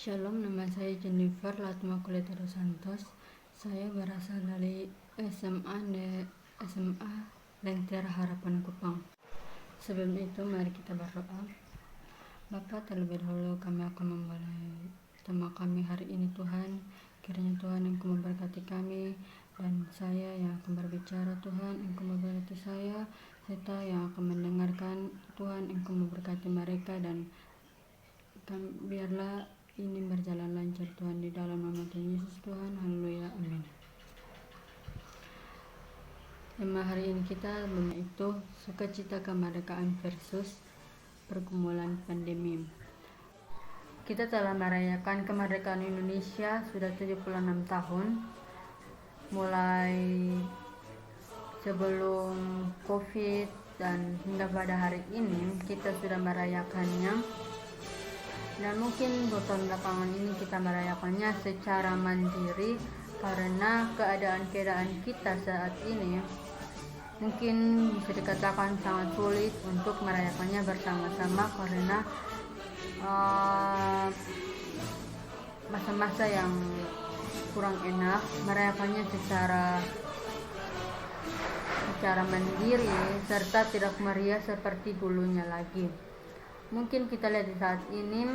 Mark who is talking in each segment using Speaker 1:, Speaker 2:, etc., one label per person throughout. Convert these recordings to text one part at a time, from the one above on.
Speaker 1: Shalom, nama saya Jennifer Latmakulita dos Santos. Saya berasal dari SMA Lentera Harapan Kupang. Sebelum itu, mari kita berdoa. Bapa, terlebih dahulu kami akan memulai tema kami hari ini, Tuhan. Kiranya Tuhan Engkau memberkati kami, dan saya yang akan berbicara, Tuhan Engkau memberkati saya, serta yang akan mendengarkan, Tuhan Engkau memberkati mereka, dan biarlah ini berjalan lancar, Tuhan, di dalam nama Tuhan Yesus, Tuhan. Haleluya, amin. Tema hari ini kita yaitu sukacita kemerdekaan versus pergumulan pandemi. Kita telah merayakan kemerdekaan Indonesia sudah 76 tahun, mulai sebelum COVID, dan hingga pada hari ini kita sudah merayakannya. Dan mungkin tahun belakangan ini kita merayakannya secara mandiri karena keadaan kita saat ini mungkin bisa dikatakan sangat sulit untuk merayakannya bersama-sama karena masa-masa yang kurang enak. Merayakannya secara mandiri serta tidak meriah seperti dulunya lagi. Mungkin kita lihat di saat ini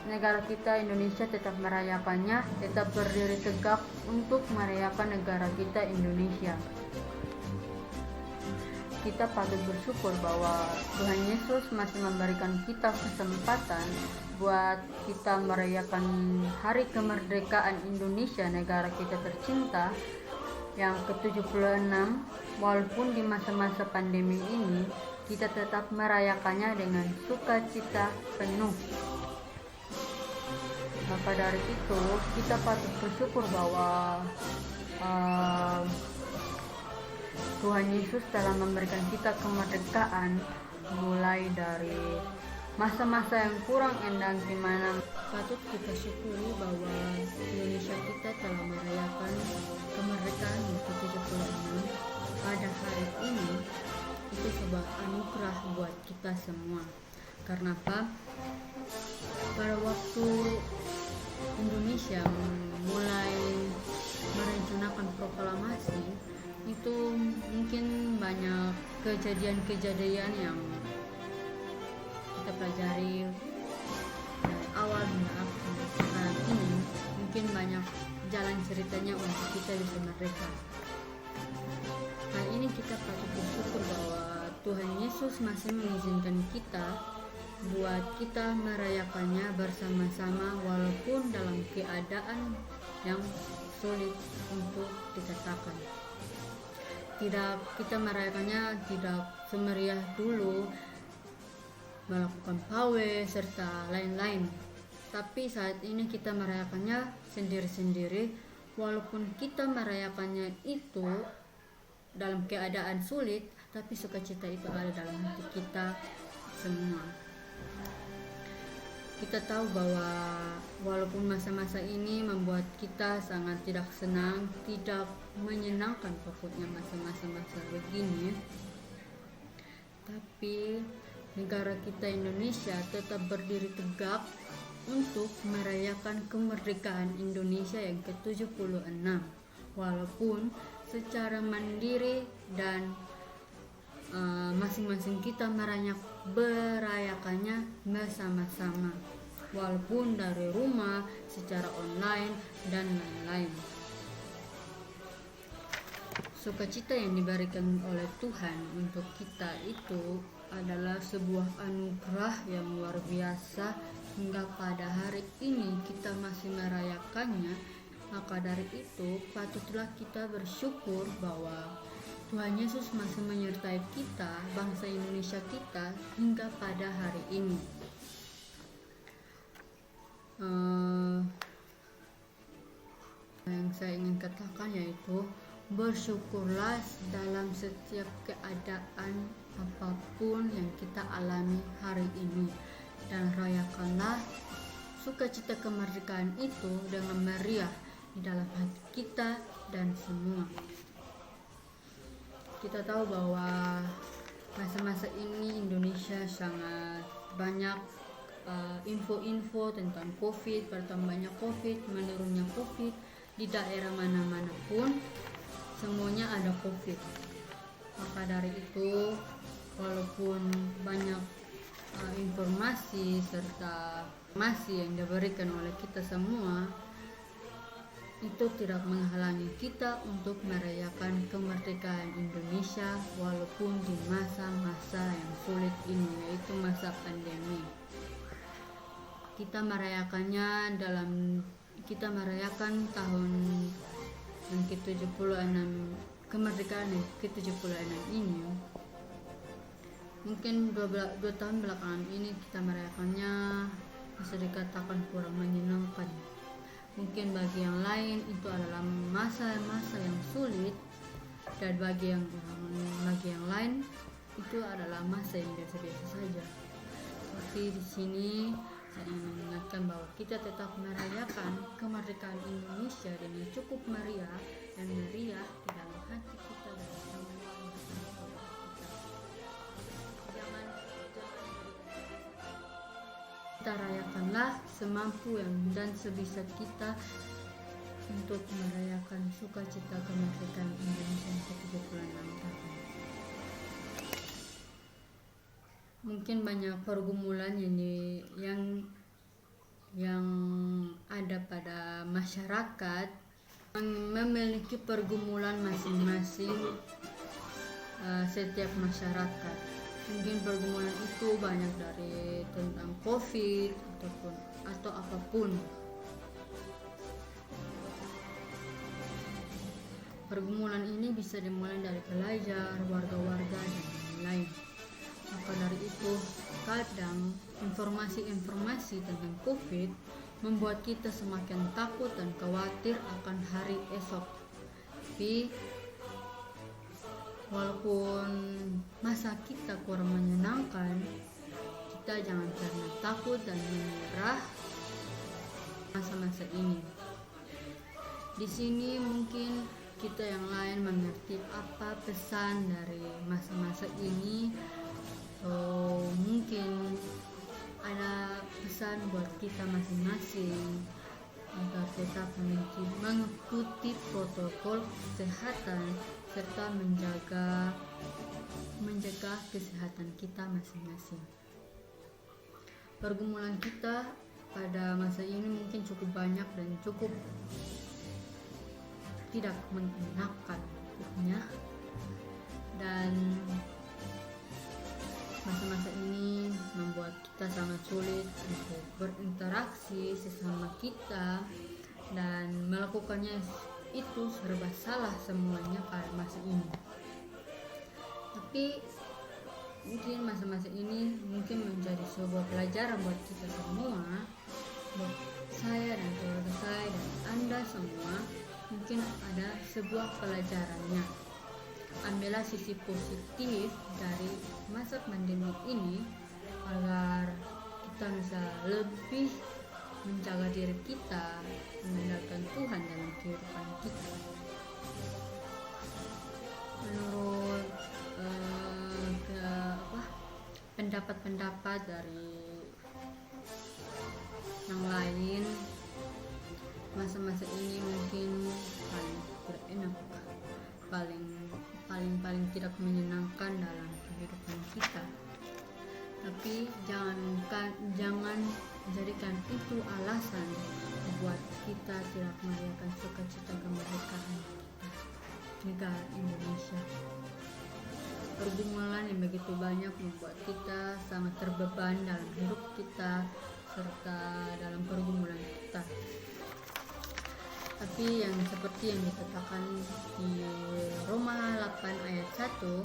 Speaker 1: negara kita Indonesia tetap merayakannya, tetap berdiri tegak untuk merayakan negara kita Indonesia. Kita patut bersyukur bahwa Tuhan Yesus masih memberikan kita kesempatan buat kita merayakan hari kemerdekaan Indonesia, negara kita tercinta yang ke-76. Walaupun di masa-masa pandemi ini kita tetap merayakannya dengan sukacita penuh. Maka dari itu kita patut bersyukur bahwa Tuhan Yesus telah memberikan kita kemerdekaan, mulai dari masa-masa yang kurang endah di mana patut kita syukuri bahwa Indonesia kita telah merayakan kemerdekaan yang ke-76 pada hari ini. Itu sebuah anugerah buat kita semua. Karena apa? Pada waktu Indonesia mulai merencanakan proklamasi, itu mungkin banyak kejadian-kejadian yang kita pelajari dari awal hingga akhir. Saat ini mungkin banyak jalan ceritanya untuk kita bisa merdeka. Hal ini kita patut bersyukur bahwa Tuhan Yesus masih mengizinkan kita buat kita merayakannya bersama-sama walaupun dalam keadaan yang sulit untuk dikatakan. Kita merayakannya tidak semeriah dulu, melakukan pawai serta lain-lain. Tapi saat ini kita merayakannya sendiri-sendiri, walaupun kita merayakannya itu dalam keadaan sulit, tapi sukacita itu ada dalam hati kita semua. Kita tahu bahwa walaupun masa-masa ini membuat kita sangat tidak senang, tidak menyenangkan pokoknya masa-masa begini, tapi negara kita Indonesia tetap berdiri tegak untuk merayakan kemerdekaan Indonesia yang ke-76, walaupun secara mandiri dan masing-masing kita merayakannya bersama-sama, walaupun dari rumah, secara online, dan lain-lain. Sukacita yang diberikan oleh Tuhan untuk kita itu adalah sebuah anugerah yang luar biasa. Hingga pada hari ini kita masih merayakannya. Maka dari itu patutlah kita bersyukur bahwa Tuhan Yesus masih menyertai kita, bangsa Indonesia kita, hingga pada hari ini. Yang saya ingin katakan yaitu bersyukurlah dalam setiap keadaan apapun yang kita alami hari ini, dan rayakanlah sukacita kemerdekaan itu dengan meriah di dalam hati kita dan semua. Kita tahu bahwa masa-masa ini Indonesia sangat banyak info-info tentang COVID, bertambahnya COVID, menurunnya COVID di daerah mana-mana pun semuanya ada COVID. Maka dari itu, walaupun banyak informasi serta masih yang diberikan oleh kita semua, itu tidak menghalangi kita untuk merayakan kemerdekaan Indonesia walaupun di masa-masa yang sulit ini, yaitu masa pandemi. Kita merayakan tahun yang ke-76, kemerdekaan yang ke-76 ini. Mungkin 2 tahun belakangan ini kita merayakannya bisa dikatakan kurang menyenangkan. Mungkin bagi yang lain itu adalah masa-masa yang sulit, dan bagi yang lain itu adalah masa yang biasa-biasa saja. Tapi di sini saya ingin mengingatkan bahwa kita tetap merayakan kemerdekaan Indonesia dengan cukup meriah dan meriah di dalam hati kita dan semua kita. Kita rayakanlah semampu dan sebisa kita untuk merayakan sukacita kemerdekaan Indonesia ke-76 tahun. Mungkin banyak pergumulan yang ada pada masyarakat, memiliki pergumulan masing-masing. Setiap masyarakat mungkin pergumulan itu banyak dari tentang COVID atau apapun. Pergumulan ini bisa dimulai dari pelajar, warga-warga, dan lain-lain. Maka dari itu, kadang informasi-informasi tentang COVID membuat kita semakin takut dan khawatir akan hari esok. Tapi walaupun masa kita kurang menyenangkan, kita jangan pernah takut dan menyerah masa-masa ini. Di sini mungkin kita yang lain mengerti apa pesan dari masa-masa ini, atau mungkin ada pesan buat kita masing-masing agar tetap mengikuti protokol kesehatan serta menjaga kesehatan kita masing-masing. Pergumulan kita pada masa ini mungkin cukup banyak dan cukup tidak mengenakan dan masa-masa ini membuat kita sangat sulit untuk berinteraksi sesama kita, dan melakukannya itu serba salah semuanya pada masa ini. Tapi mungkin masa-masa ini mungkin menjadi sebuah pelajaran buat kita semua, buat saya dan keluarga saya dan Anda semua. Mungkin ada sebuah pelajarannya. Ambillah sisi positif dari masa pandemi ini agar kita bisa lebih menjaga diri kita, mengandalkan Tuhan dalam kehidupan kita. Menurut pendapat-pendapat dari yang lain, masa-masa ini mungkin paling tidak enak, paling tidak menyenangkan dalam kehidupan kita. Tapi jangan jadikan itu alasan buat kita tidak merayakan sukacita kemerdekaan kita, negara Indonesia. Pergumulan yang begitu banyak membuat kita sangat terbeban dalam hidup kita serta dalam pergumulan kita. Tapi yang seperti yang dikatakan di Roma 8 ayat 1,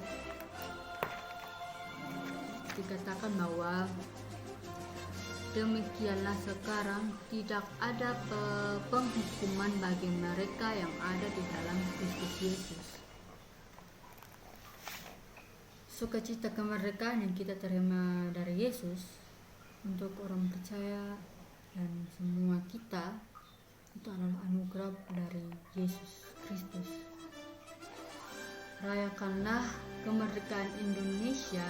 Speaker 1: dikatakan bahwa demikianlah sekarang tidak ada penghukuman bagi mereka yang ada di dalam Kristus Yesus. Sukacita kemerdekaan yang kita terima dari Yesus untuk orang percaya dan semua kita itu adalah anugerah dari Yesus Kristus. Rayakanlah kemerdekaan Indonesia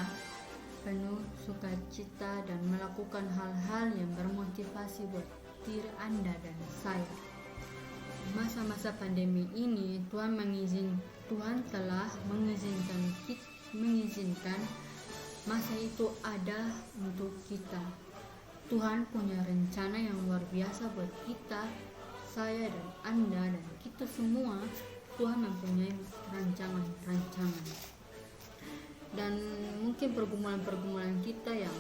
Speaker 1: penuh sukacita dan melakukan hal-hal yang bermotivasi buat diri Anda dan saya. Masa-masa pandemi ini Tuhan telah mengizinkan masa itu ada untuk kita. Tuhan punya rencana yang luar biasa buat kita, saya dan Anda dan kita semua. Tuhan mempunyai rancangan. Dan mungkin pergumulan kita yang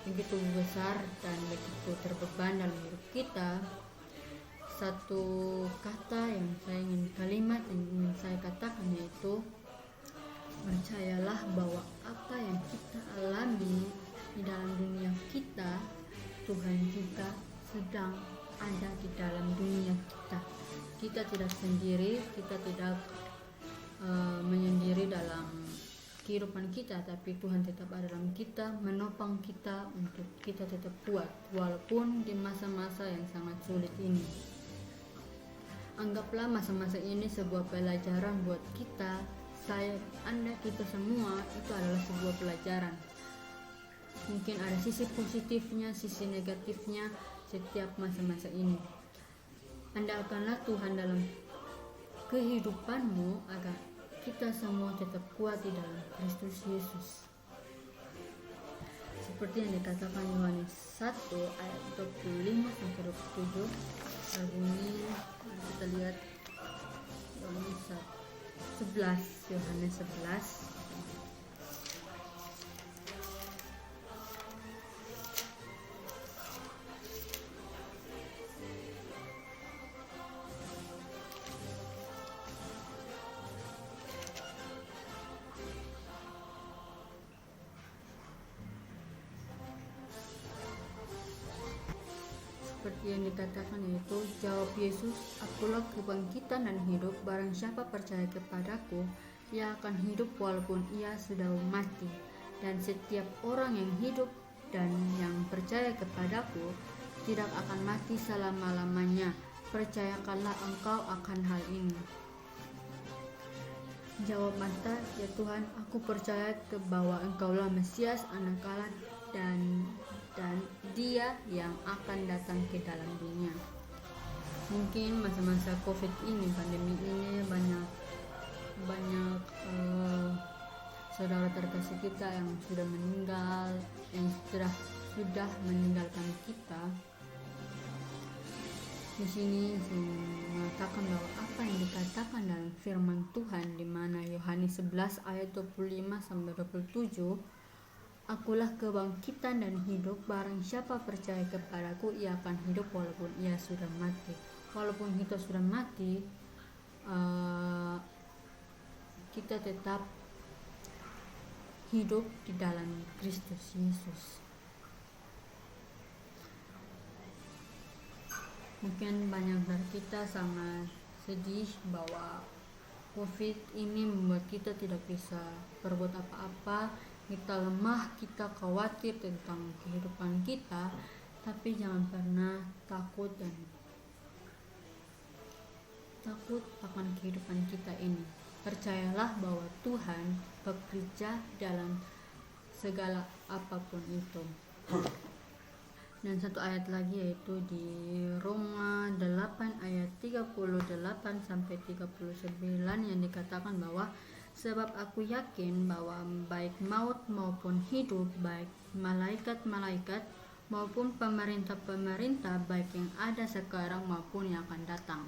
Speaker 1: begitu besar dan begitu terbeban dalam hidup kita, satu kalimat yang ingin saya katakan yaitu percayalah bahwa apa yang kita alami di dalam dunia kita, Tuhan juga sedang ada di dalam dunia kita. Kita tidak sendiri, kita tidak menyendiri dalam kehidupan kita, tapi Tuhan tetap ada dalam kita, menopang kita untuk kita tetap kuat walaupun di masa-masa yang sangat sulit ini. Anggaplah masa-masa ini sebuah pelajaran buat kita, saya, Anda, kita semua. Itu adalah sebuah pelajaran. Mungkin ada sisi positifnya, sisi negatifnya setiap masa-masa ini. Andalkanlah Tuhan dalam kehidupanmu agar kita semua tetap kuat di dalam Kristus Yesus. Seperti yang dikatakan Yohanes 1 ayat 25 sampai 27. Lagu ini kita lihat Yohanes 11. Seperti yang dikatakan yaitu, jawab Yesus, akulah kebangkitan dan hidup, barang siapa percaya kepadaku, ia akan hidup walaupun ia sudah mati. Dan setiap orang yang hidup dan yang percaya kepadaku tidak akan mati selama-lamanya. Percayakanlah engkau akan hal ini. Jawab Marta, ya Tuhan, aku percaya bahwa engkaulah Mesias, Anak Allah, dan Dia yang akan datang ke dalam dunia. Mungkin masa-masa COVID ini, pandemi ini, banyak saudara terkasih kita yang sudah meninggal, yang sudah meninggalkan kita. Di sini mengatakan bahwa apa yang dikatakan dalam firman Tuhan, di mana Yohanes 11 ayat 25 sampai 27, akulah kebangkitan dan hidup, barang siapa percaya kepadaku ia akan hidup walaupun ia sudah mati. Walaupun kita sudah mati, kita tetap hidup di dalam Kristus Yesus. Mungkin banyak dari kita sangat sedih bahwa COVID ini membuat kita tidak bisa berbuat apa-apa. Kita lemah, kita khawatir tentang kehidupan kita, tapi jangan pernah takut akan kehidupan kita ini. Percayalah bahwa Tuhan bekerja dalam segala apapun itu. Dan satu ayat lagi yaitu di Roma 8 ayat 38 sampai 39 yang dikatakan bahwa sebab aku yakin bahwa baik maut maupun hidup, baik malaikat-malaikat maupun pemerintah-pemerintah, baik yang ada sekarang maupun yang akan datang,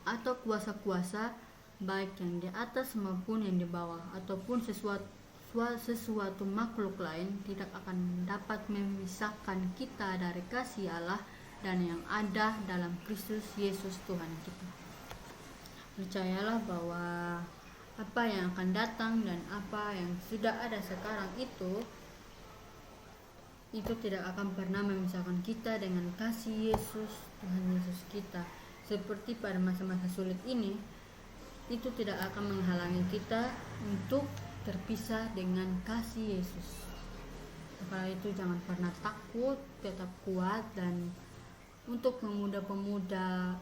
Speaker 1: atau kuasa-kuasa, baik yang di atas maupun yang di bawah, ataupun sesuatu makhluk lain, tidak akan dapat memisahkan kita dari kasih Allah dan yang ada dalam Kristus Yesus Tuhan kita. Percayalah bahwa apa yang akan datang dan apa yang sudah ada sekarang itu tidak akan pernah memisahkan kita dengan kasih Yesus, Tuhan Yesus kita. Seperti pada masa-masa sulit ini, itu tidak akan menghalangi kita untuk terpisah dengan kasih Yesus. Karena itu jangan pernah takut, tetap kuat, dan untuk pemuda-pemuda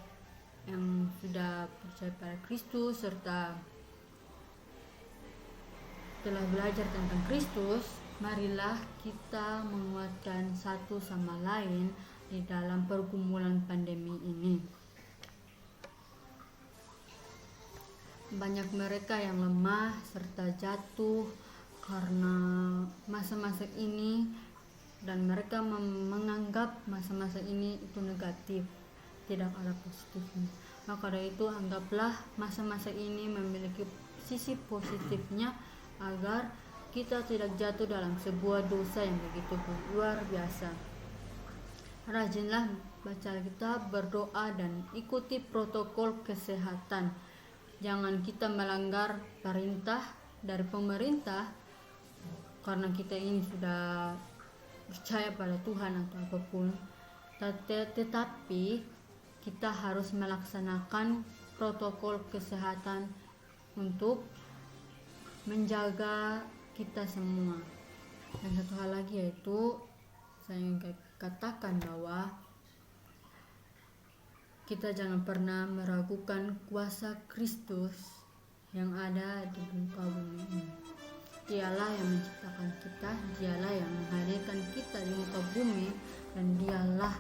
Speaker 1: yang sudah percaya pada Kristus serta telah belajar tentang Kristus, marilah kita menguatkan satu sama lain di dalam pergumulan pandemi ini. Banyak mereka yang lemah serta jatuh karena masa-masa ini, dan mereka menganggap masa-masa ini itu negatif, tidak ada positifnya. Maka dari itu anggaplah masa-masa ini memiliki sisi positifnya agar kita tidak jatuh dalam sebuah dosa yang begitu luar biasa. Rajinlah baca Alkitab, berdoa, dan ikuti protokol kesehatan. Jangan kita melanggar perintah dari pemerintah karena kita ini sudah percaya pada Tuhan atau apapun, tetapi kita harus melaksanakan protokol kesehatan untuk menjaga kita semua. Dan satu hal lagi, yaitu saya ingin katakan bahwa kita jangan pernah meragukan kuasa Kristus yang ada di muka bumi ini. Dialah yang menciptakan kita, dialah yang menghadirkan kita di muka bumi, dan dialah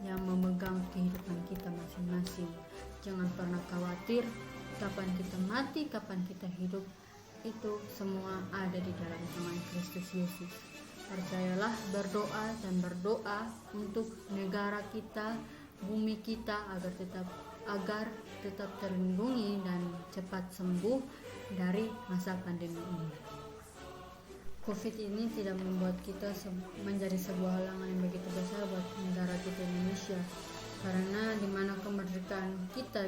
Speaker 1: yang memegang kehidupan kita masing-masing. Jangan pernah khawatir kapan kita mati, kapan kita hidup. Itu semua ada di dalam nama Kristus Yesus. Percayalah, berdoa dan berdoa untuk negara kita, bumi kita agar tetap terlindungi dan cepat sembuh dari masa pandemi ini. Covid ini tidak membuat kita menjadi sebuah halangan yang begitu besar buat negara kita Indonesia, karena di mana kemerdekaan kita,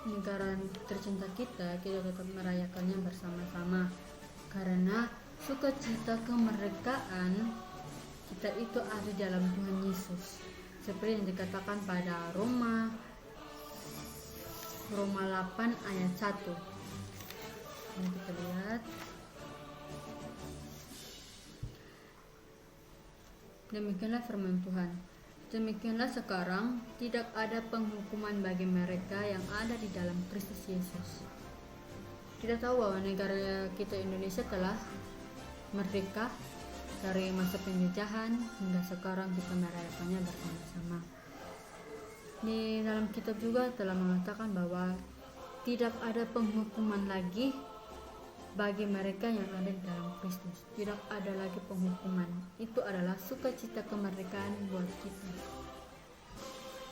Speaker 1: negara tercinta kita tetap merayakannya bersama-sama. Karena sukacita kemerdekaan kita itu ada dalam Tuhan Yesus, seperti yang dikatakan pada Roma 8 ayat 1. Ini kita lihat. Demikianlah firman Tuhan. Demikianlah sekarang tidak ada penghukuman bagi mereka yang ada di dalam Kristus Yesus. Kita tahu bahwa negara kita Indonesia telah merdeka dari masa penjajahan hingga sekarang kita merayakannya bersama-sama. Di dalam kitab juga telah mengatakan bahwa tidak ada penghukuman lagi bagi mereka yang ada di dalam Kristus. Tidak ada lagi penghukuman. Itu adalah sukacita kemerdekaan buat kita.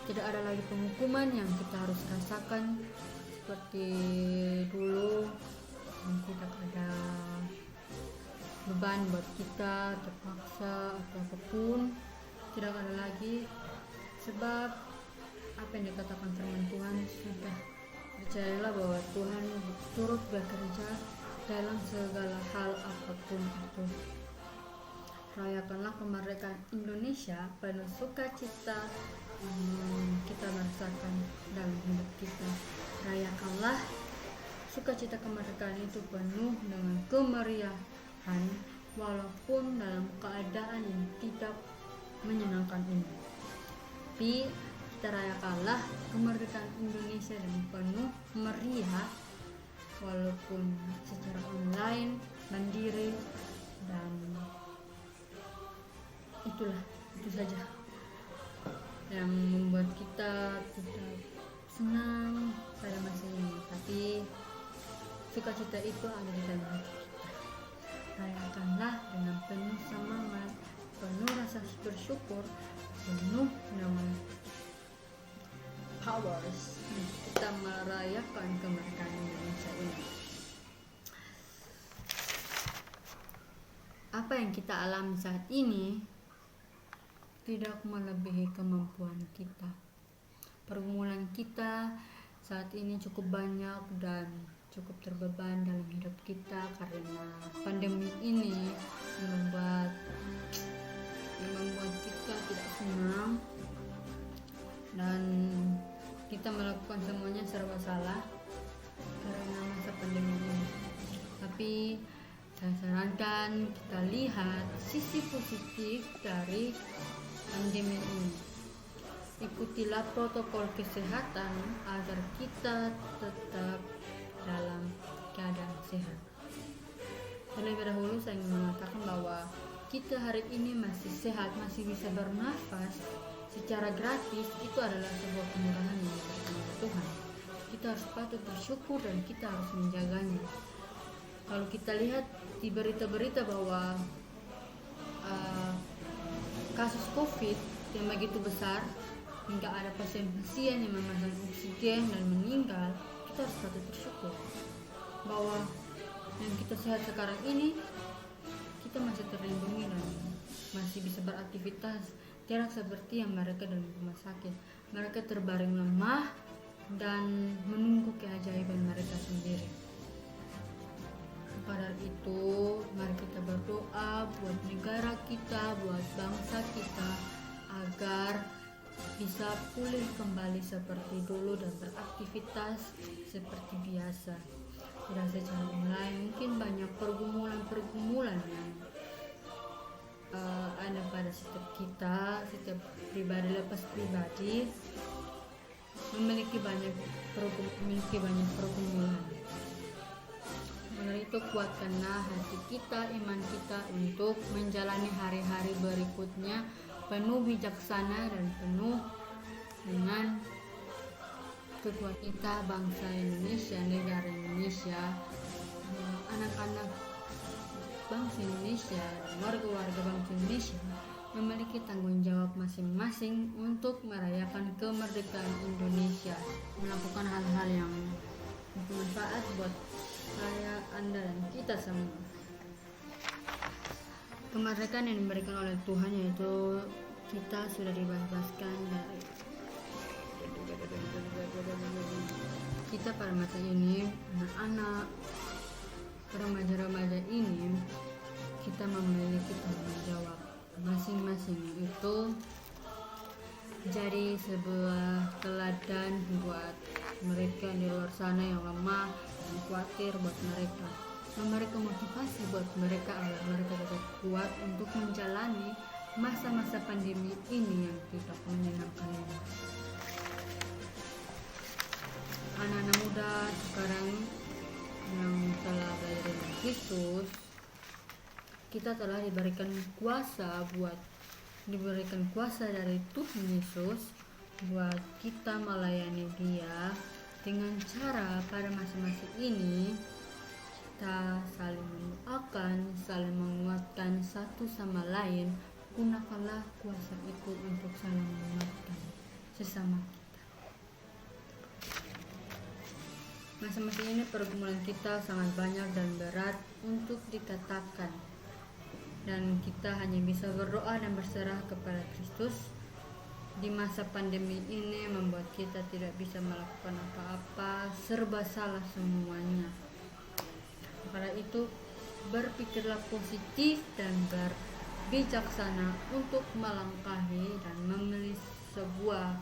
Speaker 1: Tidak ada lagi penghukuman yang kita harus rasakan seperti dulu, yang tidak ada beban buat kita terpaksa atau apapun. Tidak ada lagi, sebab apa yang dikatakan firman Tuhan sudah. Percayalah bahwa Tuhan turut bekerja dalam segala hal apapun itu. Rayakanlah kemerdekaan Indonesia penuh sukacita kita merasakan dalam hidup kita. Rayakanlah sukacita kemerdekaan itu penuh dengan kemeriahan walaupun dalam keadaan yang tidak menyenangkan ini. Tapi kita rayakanlah kemerdekaan Indonesia dengan penuh meriah walaupun secara online, mandiri, dan itu saja yang membuat kita tidak senang pada masa ini. Tapi sukacita itu ada di dalam hati kita. Rayakanlah dengan penuh semangat, penuh rasa bersyukur, penuh dengan powers kita merayakan kemerdekaan Indonesia ini. Apa yang kita alami saat ini tidak melebihi kemampuan kita. Pergumulan kita saat ini cukup banyak dan cukup terbeban dalam hidup kita karena pandemi ini membuat kita tidak senang dan kita melakukan semuanya serba salah karena masa pandemi ini. Tapi saya sarankan kita lihat sisi positif dari pandemi ini. Ikutilah protokol kesehatan agar kita tetap dalam keadaan sehat. Terlebih dahulu saya ingin mengatakan bahwa kita hari ini masih sehat, masih bisa bernafas secara gratis, itu adalah sebuah kemurahan yang diberikan oleh Tuhan. Kita harus patut bersyukur dan kita harus menjaganya. Kalau kita lihat di berita-berita bahwa kasus COVID yang begitu besar hingga ada pasien-pasien yang memasang oksigen dan meninggal, kita harus patut bersyukur bahwa yang kita sehat sekarang ini, kita masih terlindungi dan masih bisa beraktivitas, tidak seperti yang mereka dalam rumah sakit. Mereka terbaring lemah dan menunggu keajaiban mereka sendiri. Pada itu, mari kita berdoa buat negara kita, buat bangsa kita, agar bisa pulih kembali seperti dulu dan beraktivitas seperti biasa. Tidak secara online, mungkin banyak pergumulan yang ada pada setiap kita, setiap pribadi lepas pribadi memiliki banyak pergumulan. Karena itu kuatkanlah hati kita, iman kita untuk menjalani hari-hari berikutnya penuh bijaksana dan penuh dengan kekuatan kita, bangsa Indonesia, negara Indonesia, anak-anak bangsa Indonesia dan warga-warga bangsa Indonesia memiliki tanggung jawab masing-masing untuk merayakan kemerdekaan Indonesia, melakukan hal-hal yang bermanfaat buat saya, Anda, dan kita semua. Kemerdekaan yang diberikan oleh Tuhan, yaitu kita sudah dibebaskan dari kita pada masa ini, anak-anak, remaja-remaja ini, kita memiliki tanggung jawab masing-masing, itu jadi sebuah teladan buat mereka di luar sana yang lemah dan khawatir buat mereka, memberikan motivasi buat mereka agar mereka tetap kuat untuk menjalani masa-masa pandemi ini yang tidak menyenangkan ini. Anak-anak muda sekarang yang telah belajar dengan Kristus, kita telah diberikan kuasa dari Tuhan Yesus buat kita melayani Dia dengan cara pada masa-masa ini kita saling mendoakan, saling menguatkan satu sama lain. Gunakanlah kuasa itu untuk saling menguatkan sesama kita. Masa-masa ini pergumulan kita sangat banyak dan berat untuk dikatakan, dan kita hanya bisa berdoa dan berserah kepada Kristus. Di masa pandemi ini membuat kita tidak bisa melakukan apa-apa, serba salah semuanya. Karena itu, berpikirlah positif dan berbijaksana untuk melangkahi dan memilih sebuah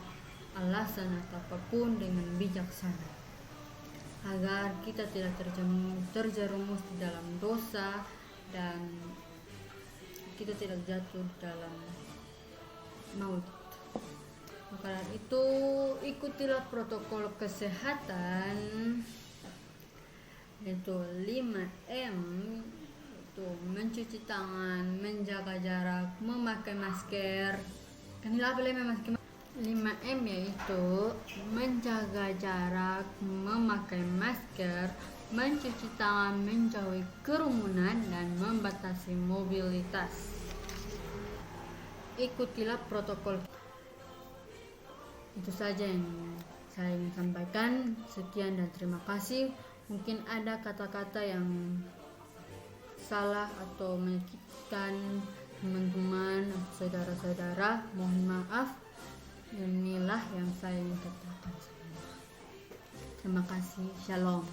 Speaker 1: alasan atau apapun dengan bijaksana, agar kita tidak terjerumus di dalam dosa dan kita tidak jatuh dalam maut. Maka itu, ikutilah protokol kesehatan, yaitu 5M, itu mencuci tangan, menjaga jarak, memakai masker. Kanila boleh memakai 5M, yaitu menjaga jarak, memakai masker, mencuci tangan, menjauhi kerumunan, dan membatasi mobilitas. Ikutilah protokol. Itu saja yang saya ingin sampaikan. Sekian dan terima kasih. Mungkin ada kata-kata yang salah atau menyakitkan teman-teman, saudara-saudara, mohon maaf. Inilah yang saya ingin katakan. Terima kasih. Shalom.